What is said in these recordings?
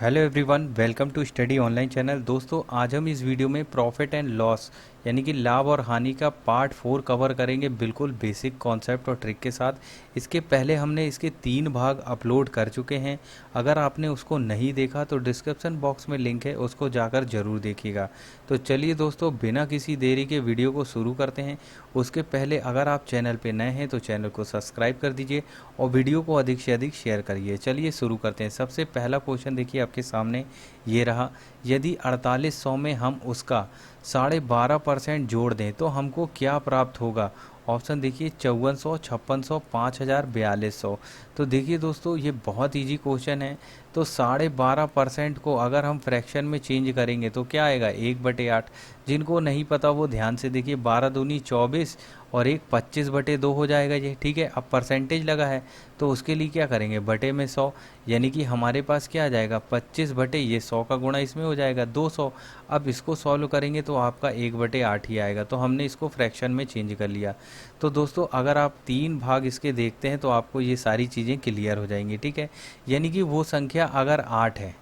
Hello everyone, welcome to study online channel. दोस्तों, आज हम इस वीडियो में प्रॉफिट एंड लॉस यानी कि लाभ और हानि का पार्ट 4 कवर करेंगे, बिल्कुल बेसिक कॉन्सेप्ट और ट्रिक के साथ। इसके पहले हमने इसके 3 भाग अपलोड कर चुके हैं। अगर आपने उसको नहीं देखा तो डिस्क्रिप्शन बॉक्स में लिंक है, उसको जाकर ज़रूर देखिएगा। तो चलिए दोस्तों, बिना किसी देरी के वीडियो को शुरू करते हैं। उसके पहले अगर आप चैनल पे नए हैं तो चैनल को सब्सक्राइब कर दीजिए और वीडियो को अधिक से अधिक शेयर करिए। चलिए शुरू करते हैं। सबसे पहला क्वेश्चन देखिए आपके सामने ये रहा। यदि 4800 में हम उसका 12.5% जोड़ दें तो हमको क्या प्राप्त होगा? ऑप्शन देखिए 5400, 5600, 5000, 4200। तो देखिए दोस्तों, ये बहुत इजी क्वेश्चन है। तो 12.5% को अगर हम फ्रैक्शन में चेंज करेंगे तो क्या आएगा? 1/8। जिनको नहीं पता वो ध्यान से देखिए, 12 दूनी 24 और एक 25/2 हो जाएगा ये। ठीक है, अब परसेंटेज लगा है तो उसके लिए क्या करेंगे? बटे में 100, यानी कि हमारे पास क्या आ जाएगा? 25 बटे ये 100 का गुणा इसमें हो जाएगा 200। अब इसको सॉल्व करेंगे तो आपका 1/8 ही आएगा। तो हमने इसको फ्रैक्शन में चेंज कर लिया। तो दोस्तों, अगर आप 3 भाग इसके देखते हैं तो आपको ये सारी चीज़ें क्लियर हो जाएंगी। ठीक है, यानी कि वो संख्या अगर 8 है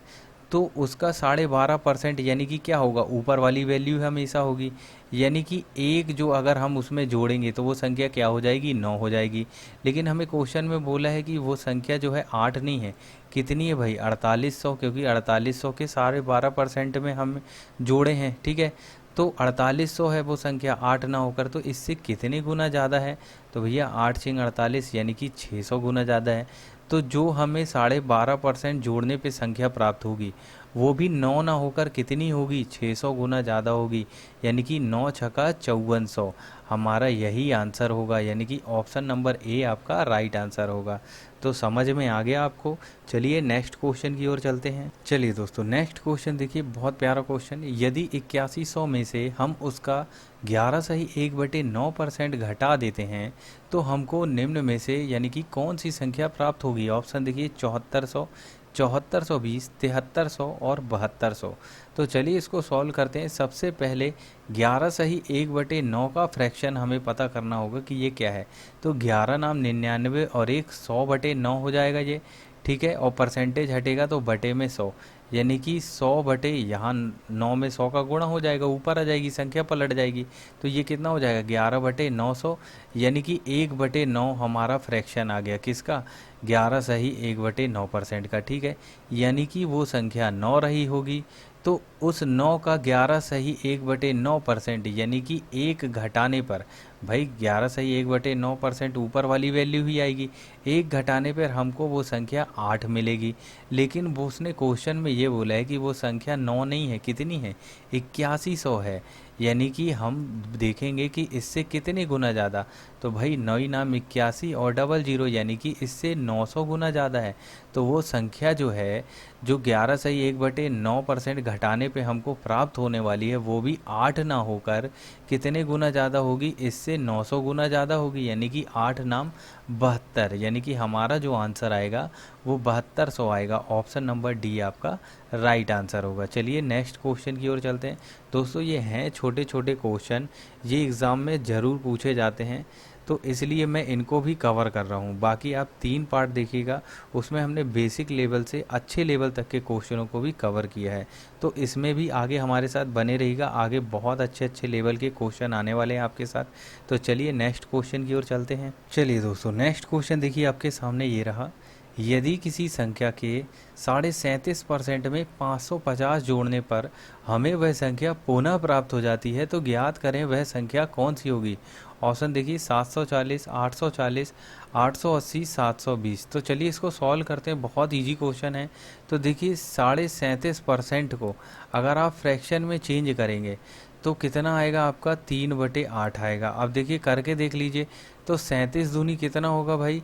तो उसका 12.5% यानी कि क्या होगा? ऊपर वाली वैल्यू हमेशा होगी। यानी कि एक जो अगर हम उसमें जोड़ेंगे तो वो संख्या क्या हो जाएगी? 9 हो जाएगी। लेकिन हमें क्वेश्चन में बोला है कि वो संख्या जो है 8 नहीं है। कितनी है भाई? 4800, क्योंकि 4800 के 12.5% में हम जोड़े हैं। ठीक है, तो 4800 है वो संख्या, 8 ना होकर। तो इससे कितने गुना ज़्यादा है? तो भैया 8 छिंग 48 यानी कि 600 गुना ज़्यादा है। तो जो हमें 12.5% जोड़ने पे संख्या प्राप्त होगी वो भी 9 ना होकर कितनी होगी? 600 गुना ज़्यादा होगी। यानी कि 9 छका 5400 हमारा यही आंसर होगा। यानी कि ऑप्शन नंबर ए आपका राइट आंसर होगा। तो समझ में आ गया आपको? चलिए नेक्स्ट क्वेश्चन की ओर चलते हैं। चलिए दोस्तों, नेक्स्ट क्वेश्चन देखिए, बहुत प्यारा क्वेश्चन। यदि 8100 में से हम उसका 11.1/9% घटा देते हैं तो हमको निम्न में से यानी कि कौन सी संख्या प्राप्त होगी? ऑप्शन देखिए 7400, 7420, 7300 और 7200। तो चलिए इसको सॉल्व करते हैं। सबसे पहले 11/1/9 का फ्रैक्शन हमें पता करना होगा कि ये क्या है। तो 11 नाम 99 और एक 100/9 हो जाएगा ये। ठीक है, और परसेंटेज हटेगा तो बटे में 100, यानी कि 100 बटे यहाँ 9 में 100 का गुणा हो जाएगा, ऊपर आ जाएगी, संख्या पलट जाएगी। तो ये कितना हो जाएगा? 11/900, यानी कि 1/9 हमारा फ्रैक्शन आ गया किसका? 11/1/9% का। ठीक है, यानी कि वो संख्या 9 रही होगी। तो उस 9 का 11/1/9% यानी कि एक घटाने पर, भाई 11/1/9% ऊपर वाली वैल्यू ही आएगी। एक घटाने पर हमको वो संख्या 8 मिलेगी। लेकिन वो उसने क्वेश्चन में ये बोला है कि वो संख्या 9 नहीं है, कितनी है? 8100 है। यानी कि हम देखेंगे कि इससे कितने गुना ज़्यादा। तो भाई 9 नाम 81 और 00 यानी कि इससे 900 गुना ज़्यादा है। तो वो संख्या जो है, जो 11/1/9% घटाने पे हमको प्राप्त होने वाली है, वो भी 8 ना होकर कितने गुना ज़्यादा होगी? इससे 900 गुना ज़्यादा होगी। यानी कि 8 नाम 72, यानी कि हमारा जो आंसर आएगा वो 7200 आएगा। ऑप्शन नंबर डी आपका राइट आंसर होगा। चलिए नेक्स्ट क्वेश्चन की ओर चलते हैं। दोस्तों, ये हैं छोटे छोटे क्वेश्चन, ये एग्ज़ाम में ज़रूर पूछे जाते हैं, तो इसलिए मैं इनको भी कवर कर रहा हूँ। बाकी आप 3 पार्ट देखिएगा, उसमें हमने बेसिक लेवल से अच्छे लेवल तक के क्वेश्चनों को भी कवर किया है। तो इसमें भी आगे हमारे साथ बने रहिएगा, आगे बहुत अच्छे अच्छे लेवल के क्वेश्चन आने वाले हैं आपके साथ। तो चलिए नेक्स्ट क्वेश्चन की ओर चलते हैं। चलिए दोस्तों, नेक्स्ट क्वेश्चन देखिए आपके सामने ये रहा। यदि किसी संख्या के 37.5% में 550 जोड़ने पर हमें वह संख्या पुनः प्राप्त हो जाती है तो ज्ञात करें वह संख्या कौन सी होगी? ऑप्शन देखिए 740, 840, 880, 720। तो चलिए इसको सॉल्व करते हैं, बहुत इजी क्वेश्चन है। तो देखिए 37.5% को अगर आप फ्रैक्शन में चेंज करेंगे तो कितना आएगा आपका? 3/8 आएगा। अब देखिए करके देख लीजिए। तो 37 दूनी कितना होगा भाई?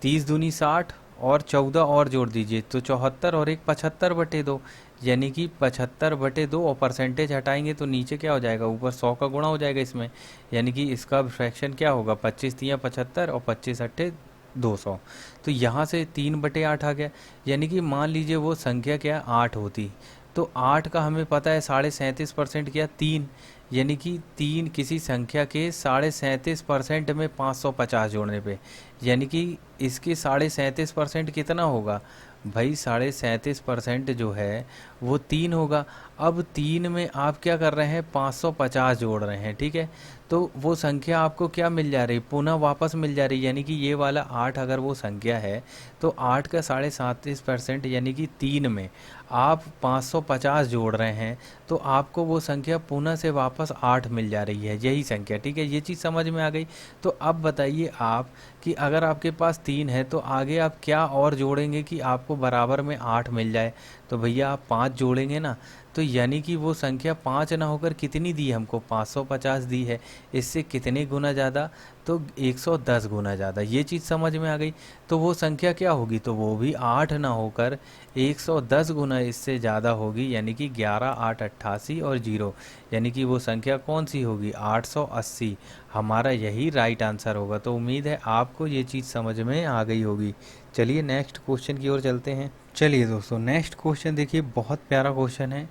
30 दूनी 60 और 14 और जोड़ दीजिए तो 74 और एक 75/2, यानी कि 75/2। और परसेंटेज हटाएंगे तो नीचे क्या हो जाएगा? ऊपर 100 का गुणा हो जाएगा इसमें। यानी कि इसका फ्रैक्शन क्या होगा? 25×3 = 75 और 25×8 = 200। तो यहाँ से 3/8 आ गया। यानी कि मान लीजिए वो संख्या क्या 8 होती, तो 8 का हमें पता है 37.5% क्या 3, यानी कि 3 किसी संख्या के 37.5% में 550 जोड़ने पे, यानी कि इसके 37.5% कितना होगा? भाई 37.5% जो है वो 3 होगा। अब 3 में आप क्या कर रहे हैं, 550 जोड़ रहे हैं, ठीक है। तो वो संख्या आपको क्या मिल जा रही, पुनः वापस मिल जा रही, यानी कि ये वाला 8 अगर वो संख्या है तो 8 का 37.5% यानी कि 3 में आप 550 जोड़ रहे हैं तो आपको वो संख्या पुनः से वापस 8 मिल जा रही है, यही संख्या, ठीक है। ये चीज़ समझ में आ गई। तो अब बताइए आप कि अगर आपके पास 3 है तो आगे आप क्या और जोड़ेंगे कि आपको बराबर में 8 मिल जाए। तो भैया आप 5 जोड़ेंगे ना, तो यानी कि वो संख्या 5 ना होकर कितनी दी हमको, 550 दी है। इससे कितने गुना ज़्यादा, तो 110 गुना ज़्यादा। ये चीज़ समझ में आ गई। तो वो संख्या क्या होगी, तो वो भी 8 ना होकर 110 गुना इससे ज़्यादा होगी, यानी कि 11, 8, 88 और 0, यानी कि वो संख्या कौन सी होगी, 880। हमारा यही राइट आंसर होगा। तो उम्मीद है आपको ये चीज़ समझ में आ गई होगी। चलिए नेक्स्ट क्वेश्चन की ओर चलते हैं। चलिए दोस्तों, नेक्स्ट क्वेश्चन देखिए, बहुत प्यारा क्वेश्चन है।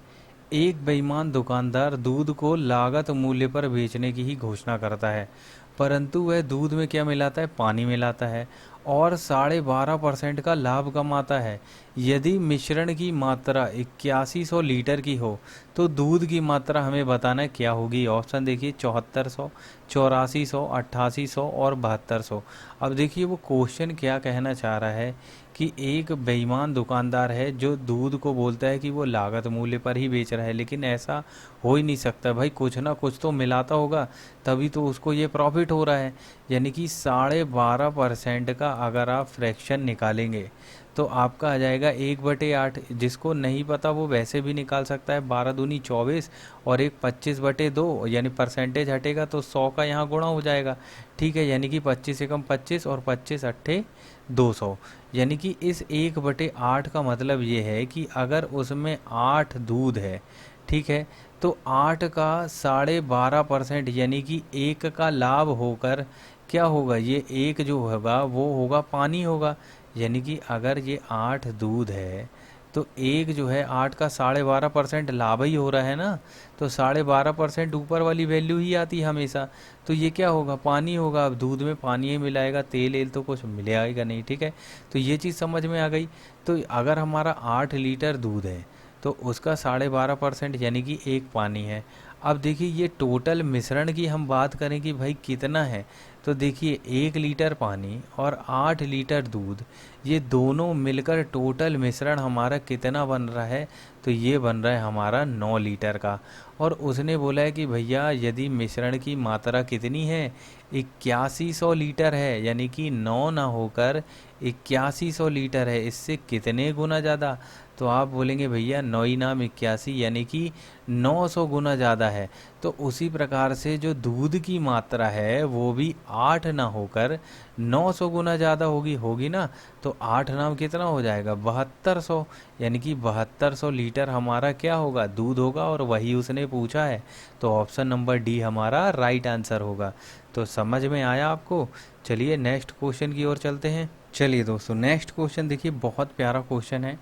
एक बेईमान दुकानदार दूध को लागत मूल्य पर बेचने की ही घोषणा करता है, परंतु वह दूध में क्या मिलाता है, पानी मिलाता है और 12.5% का लाभ कमाता है। यदि मिश्रण की मात्रा 8100 लीटर की हो तो दूध की मात्रा हमें बताना है क्या होगी। ऑप्शन देखिए, 7400, 8400, 8800 और 7200। अब देखिए वो क्वेश्चन क्या कहना चाह रहा है कि एक बेईमान दुकानदार है जो दूध को बोलता है कि वो लागत मूल्य पर ही बेच रहा है, लेकिन ऐसा हो ही नहीं सकता भाई, कुछ ना कुछ तो मिलाता होगा तभी तो उसको ये प्रॉफिट हो रहा है। यानी कि 12.5% का अगर आप फ्रैक्शन निकालेंगे तो आपका आ जाएगा 1/8। जिसको नहीं पता वो वैसे भी निकाल सकता है, 12 दूनी 24 और एक 25/2, यानी परसेंटेज हटेगा तो 100 का यहाँ गुणा हो जाएगा, ठीक है। यानी कि 25 एकम 25 और 25 अट्ठे 200। यानी कि इस 1/8 का मतलब ये है कि अगर उसमें 8 दूध है, ठीक है, तो 8 का 12.5% यानी कि 1 का लाभ होकर क्या होगा, ये 1 जो होगा वो होगा पानी होगा। यानी कि अगर ये 8 दूध है तो एक जो है 8 का 12.5% लाभ ही हो रहा है ना, तो 12.5% ऊपर वाली वैल्यू ही आती है हमेशा। तो ये क्या होगा, पानी होगा। अब दूध में पानी ही मिलाएगा, तेल एल तो कुछ मिलेगा नहीं, ठीक है। तो ये चीज़ समझ में आ गई। तो अगर हमारा 8 लीटर दूध है तो उसका 12.5% यानी कि एक पानी है। अब देखिए ये टोटल मिश्रण की हम बात करें कि भाई कितना है, तो देखिए 1 लीटर पानी और 8 लीटर दूध, ये दोनों मिलकर टोटल मिश्रण हमारा कितना बन रहा है, तो ये बन रहा है हमारा 9 लीटर का। और उसने बोला है कि भैया यदि मिश्रण की मात्रा कितनी है, 8100 लीटर है, यानी कि 9 ना होकर 8100 लीटर है, इससे कितने गुना ज़्यादा, तो आप बोलेंगे भैया 9 नाम 81 यानी कि 900 गुना ज़्यादा है। तो उसी प्रकार से जो दूध की मात्रा है वो भी 8 ना होकर 900 गुना ज़्यादा होगी होगी ना। तो 8 नाम कितना हो जाएगा, 7200, यानी कि 7200 लीटर हमारा क्या होगा, दूध होगा, और वही उसने पूछा है। तो ऑप्शन नंबर डी हमारा राइट आंसर होगा। तो समझ में आया आपको। चलिए नेक्स्ट क्वेश्चन की ओर चलते हैं। चलिए दोस्तों, नेक्स्ट क्वेश्चन देखिए, बहुत प्यारा क्वेश्चन है।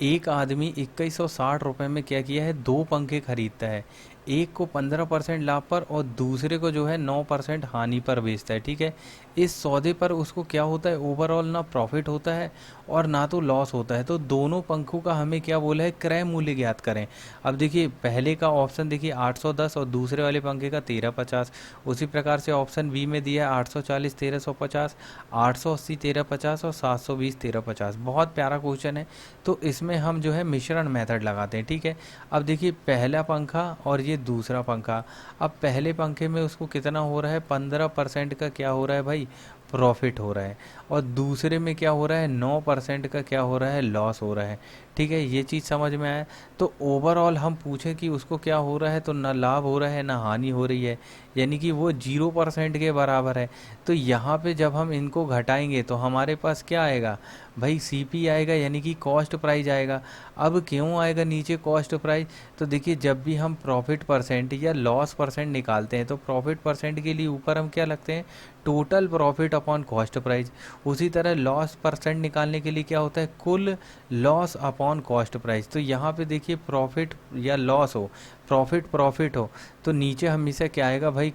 एक आदमी 2160 रुपये में क्या किया है, 2 पंखे खरीदता है। एक को 15% लाभ पर और दूसरे को जो है 9% हानि पर बेचता है, ठीक है। इस सौदे पर उसको क्या होता है, ओवरऑल ना प्रॉफिट होता है और ना तो लॉस होता है। तो दोनों पंखों का हमें क्या बोला है, क्रय मूल्य ज्ञात करें। अब देखिए पहले का ऑप्शन देखिए 810 और दूसरे वाले पंखे का 1350। उसी प्रकार से ऑप्शन बी में दिया है 840 1350, 880 1350 और 720 1350। बहुत प्यारा क्वेश्चन है। तो इसमें हम जो है मिश्रण मेथड लगाते हैं, ठीक है। अब देखिए पहला पंखा और ये दूसरा पंखा, अब पहले पंखे में उसको कितना हो रहा है, 15% का क्या हो रहा है भाई, प्रॉफिट हो रहा है, और दूसरे में क्या हो रहा है, 9% का क्या हो रहा है, लॉस हो रहा है, ठीक है। ये चीज़ समझ में आया। तो ओवरऑल हम पूछें कि उसको क्या हो रहा है, तो ना लाभ हो रहा है ना हानि हो रही है, यानी कि वो 0% के बराबर है। तो यहाँ पे जब हम इनको घटाएंगे तो हमारे पास क्या आएगा भाई, सीपी आएगा, यानी कि कॉस्ट प्राइस आएगा। अब क्यों आएगा नीचे कॉस्ट प्राइस, तो देखिए जब भी हम प्रॉफिट परसेंट या लॉस परसेंट निकालते हैं तो प्रॉफिट परसेंट के लिए ऊपर हम क्या लगते हैं, total profit upon cost price. उसी तरह लॉस परसेंट निकालने के लिए क्या होता है, कुल लॉस अपॉन कॉस्ट प्राइस। तो यहाँ पे देखिए प्रॉफिट या लॉस हो, प्रॉफिट प्रॉफिट हो, तो नीचे हमेशा क्या आएगा भाई,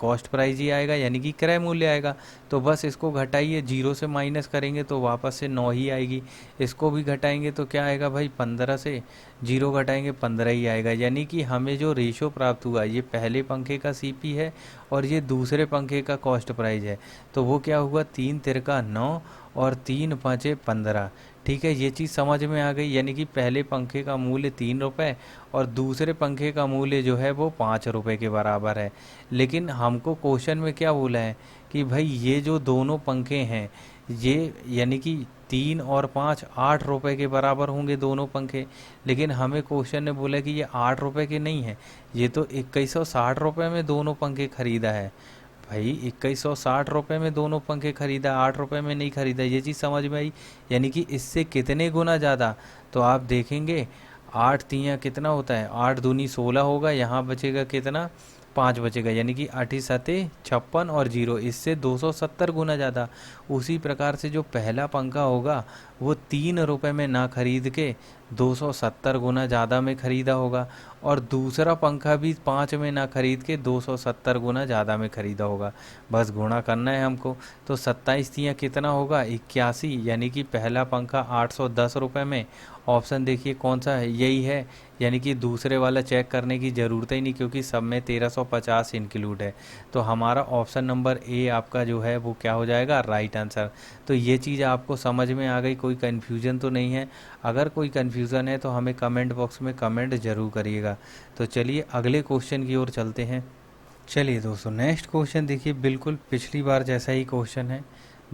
कॉस्ट प्राइस ही आएगा, यानी कि क्रय मूल्य आएगा। तो बस इसको घटाइए, 0 से माइनस करेंगे तो वापस से 9 ही आएगी। इसको भी घटाएंगे तो क्या आएगा भाई, 15 से 0 घटाएंगे 15 ही आएगा। यानी कि हमें जो रेशो प्राप्त हुआ, ये पहले पंखे का सीपी है और ये दूसरे पंखे का कॉस्ट प्राइस है। तो वो क्या हुआ, 3 तिरका 9 और 3 पाँचे 15। ठीक है, ये चीज़ समझ में आ गई। यानी कि पहले पंखे का मूल्य 3 रुपये और दूसरे पंखे का मूल्य जो है वो 5 रुपये के बराबर है। लेकिन हमको क्वेश्चन में क्या बोला है कि भाई ये जो दोनों पंखे हैं, ये यानी कि 3 और 5 8 रुपये के बराबर होंगे दोनों पंखे। लेकिन हमें क्वेश्चन ने बोला कि ये 8 रुपये के नहीं है, ये तो 2160 रुपये में दोनों पंखे खरीदा है। भाई 2160 रुपये में दोनों पंखे खरीदा, 8 रुपये में नहीं खरीदा। ये चीज़ समझ में आई। यानी कि इससे कितने गुना ज़्यादा, तो आप देखेंगे 8 तियाँ कितना होता है, 8 दूनी 16 होगा, यहाँ बचेगा कितना, 5 बचेगा। यानी कि 8 सते 56 और 0, इससे 270 गुना ज़्यादा। उसी प्रकार से जो पहला पंखा होगा वो 3 रुपये में ना खरीद के 270 गुना ज़्यादा में ख़रीदा होगा, और दूसरा पंखा भी 5 में ना खरीद के 270 गुना ज़्यादा में ख़रीदा होगा। बस गुणा करना है हमको। तो 27 तियाँ कितना होगा, 81। यानी कि पहला पंखा 810 रुपये में। ऑप्शन देखिए कौन सा है, यही है। यानी कि दूसरे वाला चेक करने की ज़रूरत ही नहीं, क्योंकि सब में 1350 इंक्लूड है। तो हमारा ऑप्शन नंबर ए आपका जो है वो क्या हो जाएगा, राइट आंसर। तो ये चीज़ आपको समझ में आ गई, कोई कन्फ्यूज़न तो नहीं है। अगर कोई कन्फ्यूज़न है तो हमें कमेंट बॉक्स में कमेंट ज़रूर करिएगा। तो चलिए अगले क्वेश्चन की ओर चलते हैं। चलिए दोस्तों, नेक्स्ट क्वेश्चन देखिए, बिल्कुल पिछली बार जैसा ही क्वेश्चन है।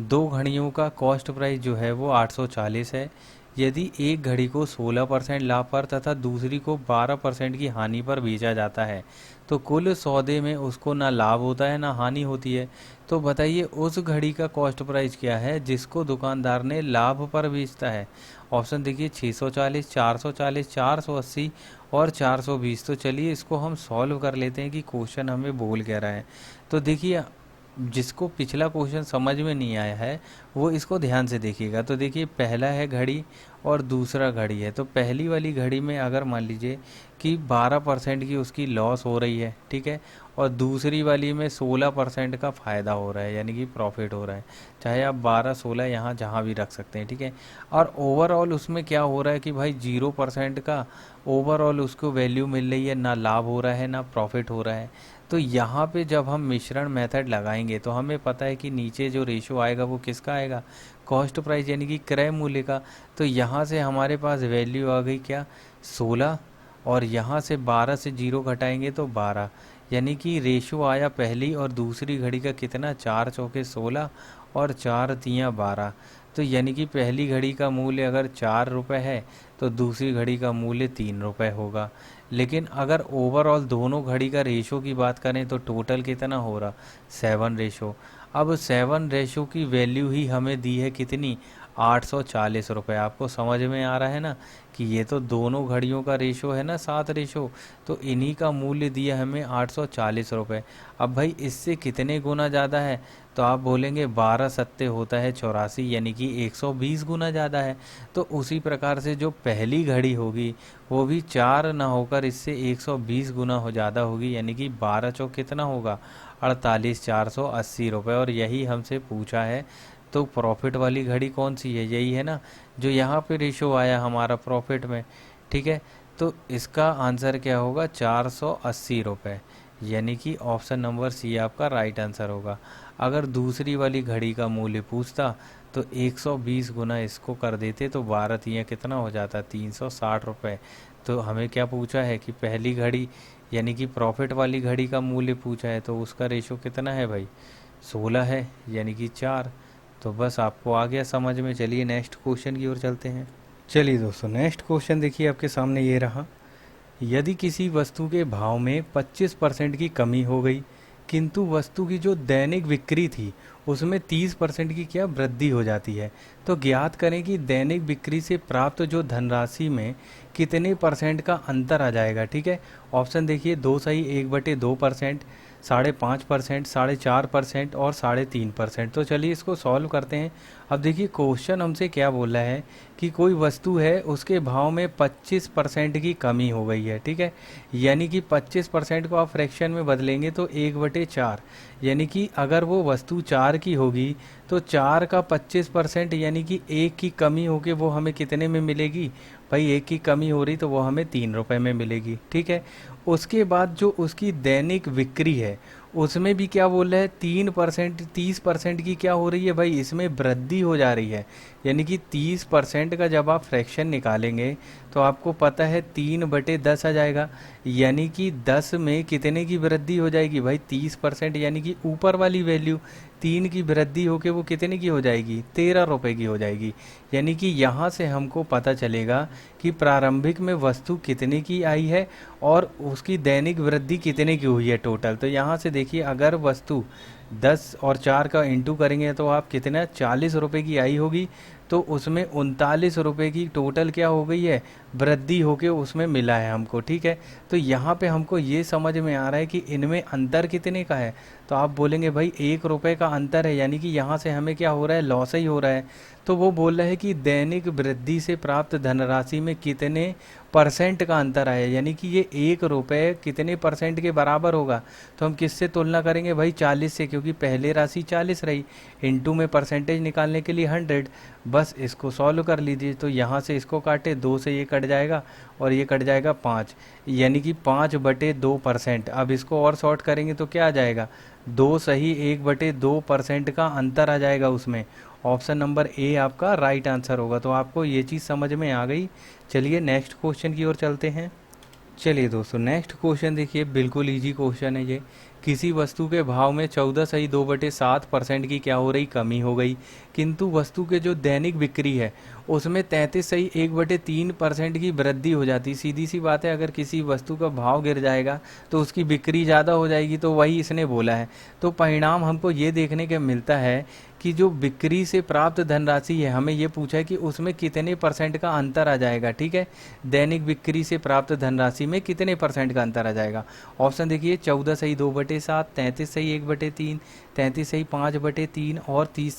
2 घड़ियों का कॉस्ट प्राइस जो है वो 840 है। यदि एक घड़ी को 16% लाभ पर तथा दूसरी को 12% की हानि पर बेचा जाता है, तो कुल सौदे में उसको ना लाभ होता है ना हानि होती है। तो बताइए उस घड़ी का कॉस्ट प्राइस क्या है जिसको दुकानदार ने लाभ पर बेचता है। ऑप्शन देखिए 640, 440, 480 और 420। तो चलिए इसको हम सॉल्व कर लेते हैं कि क्वेश्चन हमें बोल क्या रहा है। तो देखिए, जिसको पिछला क्वेश्चन समझ में नहीं आया है वो इसको ध्यान से देखिएगा। तो देखिए, पहला है घड़ी और दूसरा घड़ी है। तो पहली वाली घड़ी में अगर मान लीजिए कि 12% की उसकी लॉस हो रही है, ठीक है, और दूसरी वाली में 16% का फ़ायदा हो रहा है, यानी कि प्रॉफिट हो रहा है। चाहे आप 12 16 यहाँ जहाँ भी रख सकते हैं, ठीक है। और ओवरऑल उसमें क्या हो रहा है कि भाई 0% का ओवरऑल उसको वैल्यू मिल रही है, ना लाभ हो रहा है ना प्रॉफिट हो रहा है। तो यहाँ पे जब हम मिश्रण मेथड लगाएंगे तो हमें पता है कि नीचे जो रेशो आएगा वो किसका आएगा, कॉस्ट प्राइस यानी कि क्रय मूल्य का। तो यहाँ से हमारे पास वैल्यू आ गई क्या, 16, और यहाँ से 12 से 0 घटाएंगे तो 12। यानी कि रेशो आया पहली और दूसरी घड़ी का कितना, 4 चौके 16 और 4 तियाँ 12। तो यानी कि पहली घड़ी का मूल्य अगर 4 रुपये है तो दूसरी घड़ी का मूल्य 3 रुपये होगा। लेकिन अगर ओवरऑल दोनों घड़ी का रेशो की बात करें तो टोटल कितना हो रहा, 7 रेशो। अब 7 रेशो की वैल्यू ही हमें दी है कितनी, 840 रुपये। आपको समझ में आ रहा है ना कि ये तो दोनों घड़ियों का रेशो है ना, 7 रेशो, तो इन्हीं का मूल्य दिया हमें 840 रुपये। अब भाई इससे कितने गुना ज़्यादा है, तो आप बोलेंगे 12 सत्ते होता है 84, यानी कि 120 गुना ज़्यादा है। तो उसी प्रकार से जो पहली घड़ी होगी वो भी 4 ना होकर इससे 120 गुना हो ज़्यादा होगी, यानी कि 12 चौक कितना होगा, 48, 480 रुपये। और यही हमसे पूछा है। तो प्रॉफिट वाली घड़ी कौन सी है, यही है ना जो यहाँ पे रेशो आया हमारा प्रॉफिट में, ठीक है। तो इसका आंसर क्या होगा, 480 रुपये। यानी कि ऑप्शन नंबर सी आपका राइट आंसर होगा। अगर दूसरी वाली घड़ी का मूल्य पूछता तो 120 गुना इसको कर देते तो 12 तियाँ कितना हो जाता, 360 रुपये। तो हमें क्या पूछा है कि पहली घड़ी यानी कि प्रॉफिट वाली घड़ी का मूल्य पूछा है, तो उसका रेशो कितना है भाई, 16 है, यानी कि 4। तो बस आपको आ गया समझ में। चलिए नेक्स्ट क्वेश्चन की ओर चलते हैं। चलिए दोस्तों, नेक्स्ट क्वेश्चन देखिए आपके सामने ये रहा। यदि किसी वस्तु के भाव में 25% की कमी हो गई किंतु वस्तु की जो दैनिक बिक्री थी उसमें 30% की क्या वृद्धि हो जाती है, तो ज्ञात करें कि दैनिक बिक्री से प्राप्त जो धनराशि में कितने % का अंतर आ जाएगा। ठीक है, ऑप्शन देखिए 2 सही 1/2%, 5.5%, 4.5% और 3.5%। तो चलिए इसको सॉल्व करते हैं। अब देखिए क्वेश्चन हमसे क्या बोला है कि कोई वस्तु है उसके भाव में 25% की कमी हो गई है, ठीक है। यानी कि 25% को आप फ्रैक्शन में बदलेंगे तो 1/4, यानी कि अगर वो वस्तु 4 की होगी तो 4 का 25% यानी कि 1 की कमी होके वो हमें कितने में मिलेगी भाई, 1 की कमी हो रही तो वो हमें 3 रुपये में मिलेगी, ठीक है। उसके बाद जो उसकी दैनिक बिक्री है उसमें भी क्या बोल रहा है, 3%, 30% की क्या हो रही है भाई, इसमें वृद्धि हो जा रही है। यानी कि 30% का जब आप फ्रैक्शन निकालेंगे तो आपको पता है 3/10 आ जाएगा। यानी कि 10 में कितने की वृद्धि हो जाएगी भाई, 30%, यानी कि ऊपर वाली वैल्यू 3 की वृद्धि होके वो कितने की हो जाएगी, 13 रुपये की हो जाएगी। यानी कि यहाँ से हमको पता चलेगा कि प्रारंभिक में वस्तु कितने की आई है और उसकी दैनिक वृद्धि कितने की हुई है टोटल। तो यहाँ से देखिए अगर वस्तु 10 और 4 का इंटू करेंगे तो आप कितना 40 रुपये की आई होगी, तो उसमें 39 रुपये की टोटल क्या हो गई है, वृद्धि होके उसमें मिला है हमको, ठीक है। तो यहाँ पे हमको ये समझ में आ रहा है कि इनमें अंतर कितने का है। तो आप बोलेंगे भाई 1 रुपये का अंतर है, यानी कि यहाँ से हमें क्या हो रहा है, लॉस ही हो रहा है। तो वो बोल रहा है कि दैनिक वृद्धि से प्राप्त धनराशि में कितने परसेंट का अंतर आया, यानी कि ये 1 रुपये कितने परसेंट के बराबर होगा। तो हम किससे तुलना करेंगे भाई, 40 से, क्योंकि पहले राशि 40 रही, इनटू में परसेंटेज निकालने के लिए 100। बस इसको सॉल्व कर लीजिए। तो यहाँ से इसको काटे, 2 से ये कट जाएगा और ये कट जाएगा 5, यानी कि 5/2%। अब इसको और शॉर्ट करेंगे तो क्या आ जाएगा, 2 सही 1/2% का अंतर आ जाएगा उसमें। ऑप्शन नंबर ए आपका राइट आंसर होगा। तो आपको ये चीज़ समझ में आ गई। चलिए नेक्स्ट क्वेश्चन की ओर चलते हैं। चलिए दोस्तों नेक्स्ट क्वेश्चन देखिए, बिल्कुल इजी क्वेश्चन है ये। किसी वस्तु के भाव में 14.2/7% की क्या हो रही, कमी हो गई, किंतु वस्तु के जो दैनिक बिक्री है उसमें 33.1/3% की वृद्धि हो जाती। सीधी सी बात है, अगर किसी वस्तु का भाव गिर जाएगा तो उसकी बिक्री ज़्यादा हो जाएगी, तो वही इसने बोला है। तो परिणाम हमको ये देखने के मिलता है कि जो बिक्री से प्राप्त धनराशि है, हमें ये पूछा है कि उसमें कितने परसेंट का अंतर आ जाएगा, ठीक है। दैनिक बिक्री से प्राप्त धनराशि में कितने परसेंट का अंतर आ जाएगा। ऑप्शन देखिए, 14 सही 2/7, 33 सही 1/3, 33 सही 5/3 और 30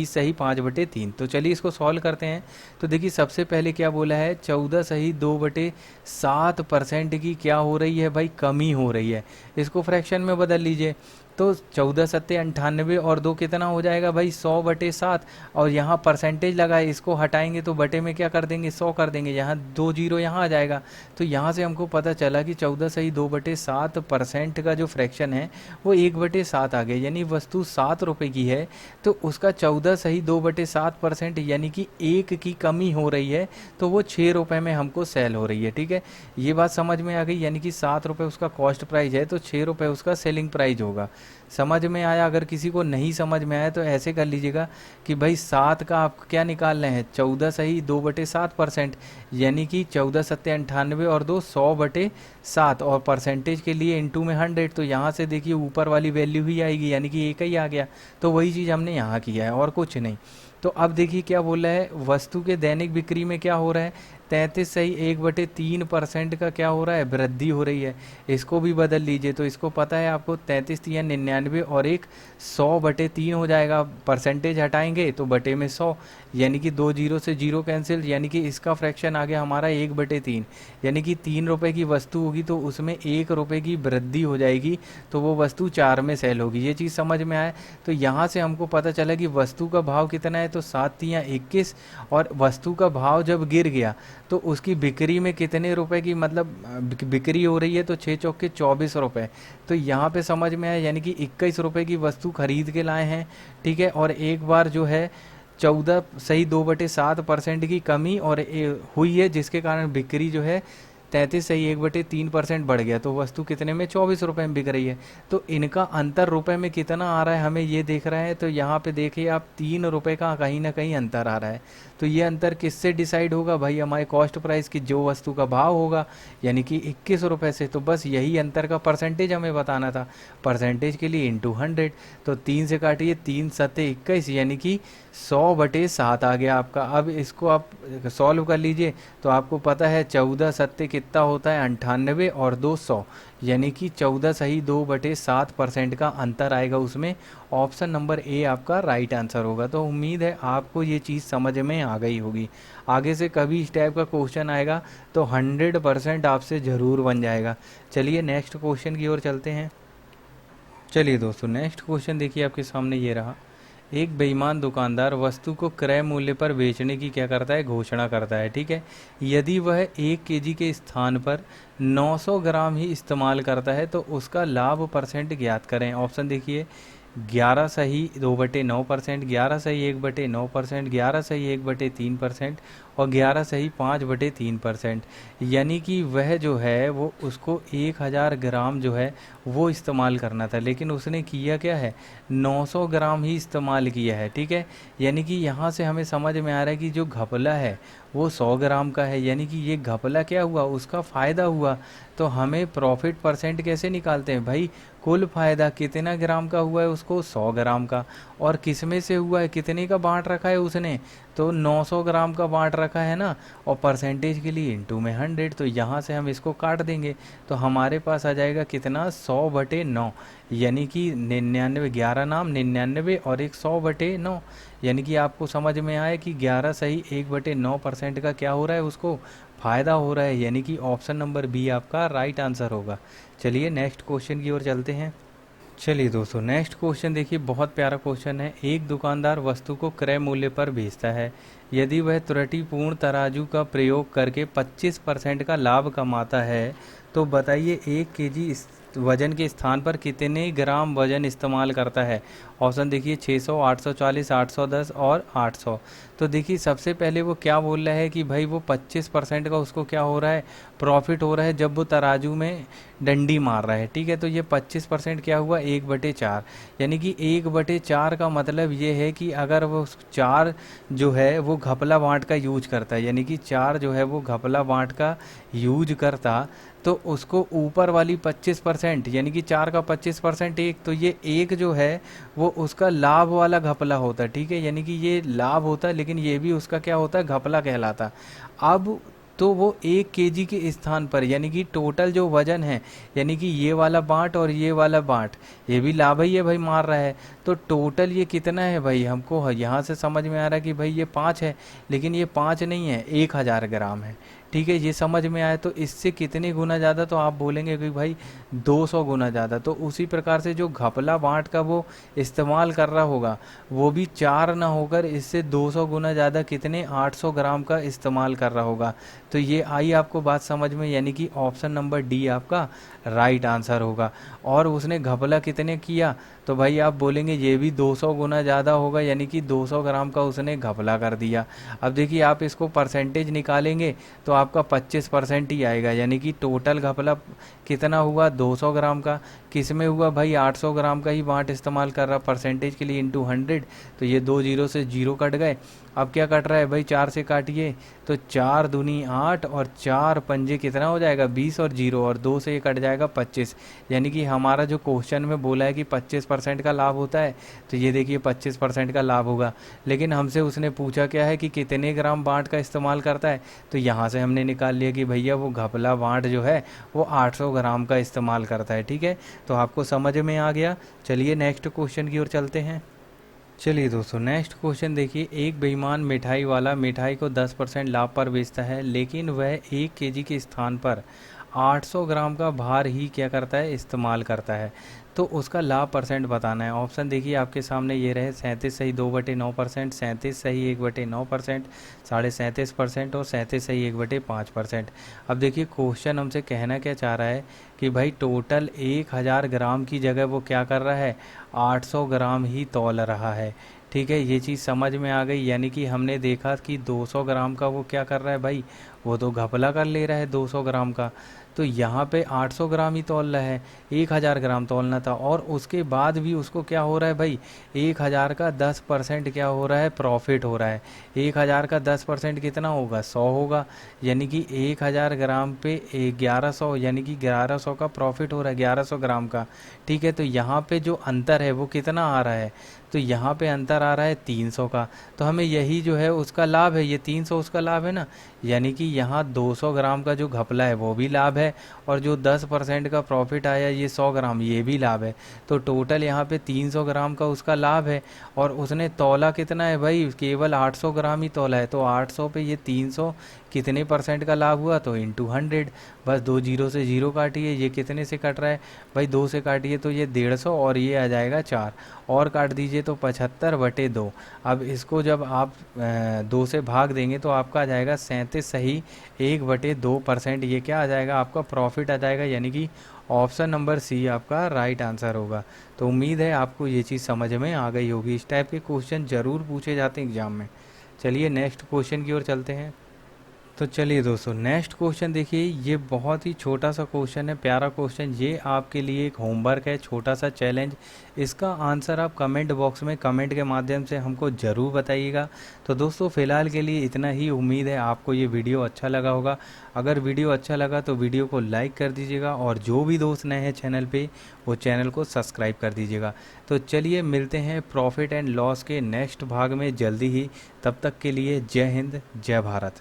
सही 5/3। तो चलिए इसको सॉल्व करते हैं। तो देखिए सबसे पहले क्या बोला है, 14 सही 2/7% की क्या हो रही है भाई, कमी हो रही है। इसको फ्रैक्शन में बदल लीजिए। तो 14 सत्ते 98 और 2 कितना हो जाएगा भाई, 100/7। और यहाँ परसेंटेज लगा है, इसको हटाएंगे तो बटे में क्या कर देंगे, 100 कर देंगे, यहाँ 2 जीरो यहाँ आ जाएगा। तो यहाँ से हमको पता चला कि 14 सही 2/7% का जो फ्रैक्शन है वो 1/7 आ गया। यानी वस्तु 7 रुपये की है तो उसका 14 सही 2/7% यानी कि 1 की कमी हो रही है, तो वो 6 रुपये में हमको सेल हो रही है, ठीक है। ये बात समझ में आ गई। यानी कि 7 रुपये उसका कॉस्ट प्राइस है तो 6 रुपये उसका सेलिंग प्राइस होगा। समझ में आया। अगर किसी को नहीं समझ में आया तो ऐसे कर लीजिएगा कि भाई 7 का आपको क्या निकालना है, 14 सही 2/7%, यानी कि 14 सत्ते 98 और 2 100/7, और परसेंटेज के लिए इंटू में 100। तो यहाँ से देखिए ऊपर वाली वैल्यू ही आएगी, यानी कि एक ही आ गया। तो वही चीज़ हमने यहाँ किया है और कुछ नहीं। तो अब देखिए क्या बोल रहा है, वस्तु के दैनिक बिक्री में क्या हो रहा है, 33 सही 1/3% का क्या हो रहा है, वृद्धि हो रही है। इसको भी बदल लीजिए। तो इसको पता है आपको, 33 या 99 और एक 100/3 हो जाएगा। परसेंटेज हटाएंगे तो बटे में 100, यानी कि 2 जीरो से जीरो कैंसिल, यानी कि इसका फ्रैक्शन आ गया हमारा 1/3। यानी कि 3 रुपये की वस्तु होगी तो उसमें 1 रुपये की वृद्धि हो जाएगी, तो वो वस्तु 4 में सेल होगी। ये चीज़ समझ में आए। तो यहाँ से हमको पता चला कि वस्तु का भाव कितना है, तो 7 या 21, और वस्तु का भाव जब गिर गया तो उसकी बिक्री में कितने रुपए की मतलब बिक्री हो रही है, तो 6 चौके 24 रुपये। तो यहाँ पे समझ में आया, यानी कि 21 रुपये की वस्तु खरीद के लाए हैं, ठीक है। और एक बार जो है 14 सही 2/7% की कमी और हुई है, जिसके कारण बिक्री जो है 33 सही 1/3% बढ़ गया, तो वस्तु कितने में 24 रुपये में बिक रही है। तो इनका अंतर रुपए में कितना आ रहा है हमें ये देख रहा है। तो यहाँ पे देखिए आप 3 रुपये का कहीं ना कहीं अंतर आ रहा है। तो ये अंतर किससे डिसाइड होगा भाई, हमारे कॉस्ट प्राइस की जो वस्तु का भाव होगा, यानी कि 21 रुपये से। तो बस यही अंतर का परसेंटेज हमें बताना था। परसेंटेज के लिए इंटू 100, तो 3 से काटिए, 3 सत्ते 21, यानी कि 100/7 आ गया आपका। अब इसको आप सॉल्व कर लीजिए तो आपको पता है 14 सत्ते कितना होता है 98 और 200, यानी कि 14 सही 2/7% का अंतर आएगा उसमें। ऑप्शन नंबर ए आपका राइट आंसर होगा। तो उम्मीद है आपको ये चीज़ समझ में आ गई होगी। आगे से कभी इस टाइप का क्वेश्चन आएगा तो 100% आपसे ज़रूर बन जाएगा। चलिए नेक्स्ट क्वेश्चन की ओर चलते हैं। चलिए दोस्तों, नेक्स्ट क्वेश्चन देखिए आपके सामने ये रहा। एक बेईमान दुकानदार वस्तु को क्रय मूल्य पर बेचने की क्या करता है, घोषणा करता है। ठीक है, यदि वह 1 kg के स्थान पर 900 ग्राम ही इस्तेमाल करता है तो उसका लाभ परसेंट ज्ञात करें। ऑप्शन देखिए, 11 सही 2/9%, 11 सही 1/9%, 11 सही 1/3% और 11 सही 5/3%। यानी कि वह जो है वो उसको 1000 ग्राम जो है वो इस्तेमाल करना था, लेकिन उसने किया क्या है, 900 ग्राम ही इस्तेमाल किया है। ठीक है, यानी कि यहाँ से हमें समझ में आ रहा है कि जो घपला है वो 100 ग्राम का है, यानी कि ये घपला क्या हुआ, उसका फ़ायदा हुआ। तो हमें प्रॉफिट परसेंट कैसे निकालते हैं भाई, कुल फ़ायदा कितना ग्राम का हुआ है उसको, 100 ग्राम का। और किस में से हुआ है, कितने का बांट रखा है उसने, तो 900 ग्राम का बांट रखा है ना। और परसेंटेज के लिए इनटू में 100, तो यहाँ से हम इसको काट देंगे तो हमारे पास आ जाएगा कितना, 100/9, यानी कि 99, 11 नाम 99 और एक 100/9। यानी कि आपको समझ में आया कि 11 सही 1/9% का क्या हो रहा है, उसको फ़ायदा हो रहा है। यानी कि ऑप्शन नंबर बी आपका राइट आंसर होगा। चलिए नेक्स्ट क्वेश्चन की ओर चलते हैं। चलिए दोस्तों, नेक्स्ट क्वेश्चन देखिए, बहुत प्यारा क्वेश्चन है। एक दुकानदार वस्तु को क्रय मूल्य पर बेचता है। यदि वह त्रुटिपूर्ण तराजू का प्रयोग करके 25% का लाभ कमाता है तो बताइए 1 kg वजन के स्थान पर कितने ग्राम वजन इस्तेमाल करता है। ऑप्शन देखिए, 600, 840, 810 और 800। तो देखिए सबसे पहले वो क्या बोल रहा है कि भाई वो 25% का उसको क्या हो रहा है, प्रॉफिट हो रहा है जब वो तराजू में डंडी मार रहा है। ठीक है, तो ये 25% क्या हुआ, 1/4। यानी कि 1/4 का मतलब ये है कि अगर वो 4 जो है वो घपला बांट का यूज करता है, यानी कि 4 जो है वो घपला बांट का यूज करता, तो उसको ऊपर वाली 25% यानी कि 4 का 25% एक, तो ये एक जो है वो उसका लाभ वाला घपला होता है। ठीक है, यानी कि ये लाभ होता है लेकिन ये भी उसका क्या होता है, घपला कहलाता। अब तो वो 1 kg के स्थान पर यानी कि टोटल जो वजन है, यानी कि ये वाला बांट और ये वाला बांट, ये भी लाभ ही है भाई, मार रहा है। तो टोटल ये कितना है भाई, हमको यहाँ से समझ में आ रहा है कि भाई ये 5 है, लेकिन ये 5 नहीं है, 1000 ग्राम है। ठीक है, ये समझ में आया। तो इससे कितने गुना ज़्यादा, तो आप बोलेंगे कि भाई 200 गुना ज़्यादा। तो उसी प्रकार से जो घपला बांट का वो इस्तेमाल कर रहा होगा वो भी 4 ना होकर इससे 200 गुना ज़्यादा कितने, 800 ग्राम का इस्तेमाल कर रहा होगा। तो ये आई आपको बात समझ में, यानी कि ऑप्शन नंबर डी आपका राइट आंसर होगा। और उसने घपला कितने किया, तो भाई आप बोलेंगे ये भी 200 गुना ज़्यादा होगा, यानी कि 200 ग्राम का उसने घपला कर दिया। अब देखिए आप इसको परसेंटेज निकालेंगे तो आपका 25% ही आएगा, यानी कि टोटल घपला कितना हुआ, 200 ग्राम का। किस में हुआ भाई, 800 ग्राम का ही बांट इस्तेमाल कर रहा, परसेंटेज के लिए इंटू 100। तो ये 2 जीरो से जीरो कट गए। अब क्या कट रहा है भाई, 4 से काटिए तो 4 दूनी 8 और 4 पंजे कितना हो जाएगा, 20 और 0 और 2 से ये कट जाएगा 25। यानी कि हमारा जो क्वेश्चन में बोला है कि 25% का लाभ होता है, तो ये देखिए 25% का लाभ होगा। लेकिन हमसे उसने पूछा क्या है कि कितने ग्राम बांट का इस्तेमाल करता है, तो यहाँ से हमने निकाल लिया कि भैया वो घपला बांट जो है वो 800 ग्राम का इस्तेमाल करता है। ठीक है, तो आपको समझ में आ गया। चलिए नेक्स्ट क्वेश्चन की ओर चलते हैं। चलिए दोस्तों, नेक्स्ट क्वेश्चन देखिए। एक बेईमान मिठाई वाला मिठाई को 10% लाभ पर बेचता है, लेकिन वह 1 kg के स्थान पर 800 ग्राम का भार ही क्या करता है, इस्तेमाल करता है। तो उसका लाभ परसेंट बताना है। ऑप्शन देखिए आपके सामने ये रहे, 37 सही 2/9%, 37 सही 1/9%, 37.5% और 37 सही 1/5%। अब देखिए क्वेश्चन हमसे कहना क्या चाह रहा है कि भाई टोटल 1000 ग्राम की जगह वो क्या कर रहा है, 800 ग्राम ही तौल रहा है। ठीक है, ये चीज़ समझ में आ गई। यानी कि हमने देखा कि 200 ग्राम का वो क्या कर रहा है भाई, वो तो घपला कर ले रहा है 200 ग्राम का। तो यहाँ पे 800 ग्राम ही तौल रहा है, 1000 ग्राम तौलना था। और उसके बाद भी उसको क्या हो रहा है भाई, 1000 का 10% क्या हो रहा है, प्रॉफिट हो रहा है। 1000 का 10% कितना होगा, 100 होगा। यानी कि 1000 ग्राम पे 1100, यानी कि 1100 का प्रॉफिट हो रहा है, 1100 ग्राम का। ठीक है, तो यहाँ पे जो अंतर है वो कितना आ रहा है, तो यहाँ पे अंतर आ रहा है 300 का। तो हमें यही जो है उसका लाभ है, ये 300 उसका लाभ है ना। यानी कि यहाँ 200 ग्राम का जो घपला है वो भी लाभ है, और जो 10% का प्रॉफिट आया ये 100 ग्राम, ये भी लाभ है। तो टोटल यहाँ पे 300 ग्राम का उसका लाभ है। और उसने तौला कितना है भाई, केवल 800 ग्राम ही तौला है। तो 800 पे ये 300 कितने परसेंट का लाभ हुआ, तो इंटू 100। बस दो जीरो से जीरो काटिए, ये कितने से कट रहा है भाई, 2 से काटिए तो ये 150, और ये आ जाएगा 4, और काट दीजिए तो 75/2। अब इसको जब आप 2 से भाग देंगे तो आपका आ जाएगा 37 सही 1/2%। ये क्या आ जाएगा, आपका प्रॉफिट आ जाएगा। यानी कि ऑप्शन नंबर सी आपका राइट आंसर होगा। तो उम्मीद है आपको ये चीज़ समझ में आ गई होगी। इस टाइप के क्वेश्चन ज़रूर पूछे जाते हैं एग्जाम में। चलिए नेक्स्ट क्वेश्चन की ओर चलते हैं। तो चलिए दोस्तों, नेक्स्ट क्वेश्चन देखिए, ये बहुत ही छोटा सा क्वेश्चन है, प्यारा क्वेश्चन। ये आपके लिए एक होमवर्क है, छोटा सा चैलेंज। इसका आंसर आप कमेंट बॉक्स में कमेंट के माध्यम से हमको ज़रूर बताइएगा। तो दोस्तों फ़िलहाल के लिए इतना ही। उम्मीद है आपको ये वीडियो अच्छा लगा होगा। अगर वीडियो अच्छा लगा तो वीडियो को लाइक कर दीजिएगा, और जो भी दोस्त नए हैं चैनल पे वो चैनल को सब्सक्राइब कर दीजिएगा। तो चलिए मिलते हैं प्रॉफिट एंड लॉस के नेक्स्ट भाग में जल्दी ही। तब तक के लिए जय हिंद, जय भारत।